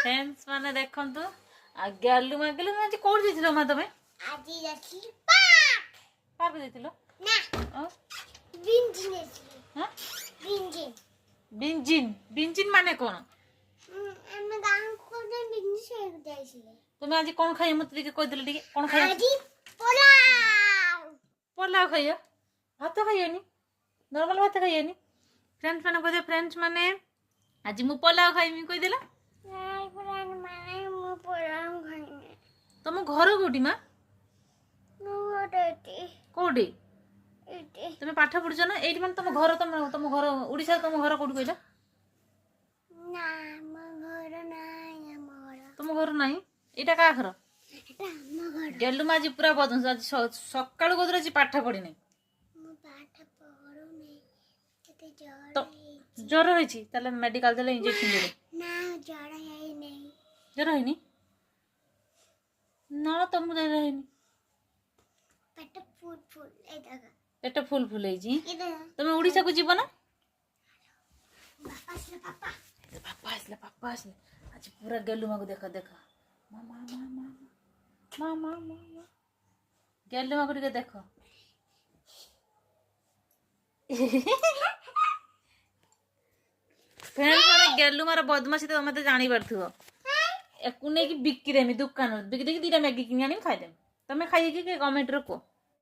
friends माने देखंतु आ गेलु आज कोड दिथिलो मा तमे आज जाथि पार्क पार्क दिथिलो ना बिंजिन हां बिंजिन बिंजिन माने कोन हम गांव को बिंजिन से जाइसिले तुम आज कोन खाइ मत दिके कह दिले दिके कोन खाइ आज पोलाव पोलाव खाइयो भात खाइयोनी नॉर्मल भात खाइयोनी फ्रेंड्स माने कहदे फ्रेंड्स माने आज मु पोलाव खाइमी कह दिला नहीं फ्रेंड माने मु पोलाव खाइने तुम घर कोठी मा नो ओडेटी कोठी एटी तुम पाठ पढुछ ना एठी माने तुम घर ओडिसा तुम घर कोठी कहला ना म घर नाही हमर तुम घर नाही एटा का घर एटा हम घर गेलु माजी पूरा बदन आज सकाळ गोदर आज पाठ पढी नाही मु पाठ पढु नहीं एते तो जर ज्वर होईची ताले मेडिकल देले इंजेक्शन देले ना जर है नहीं ज्वर होईनी ना तुम दे रहनी पेट फुल फुल ए जगह पेट फुल फुल होईची इधर तुम ओडिसा को जीव ना पापा से पापा आसले आज पूरा गेलु मा को देखा देखा मामा मामा मामा मामा गेलु मा को टिके देखो फ्रेंड्स माने गेलु मार बदमाशी तो मते जानी परथुओ एकु नै कि बिक्की देमी दुकान बिक्की दे कि दीटा मैगी किनी आनी खाइ देम तमे खाइ कि कमेंट रो को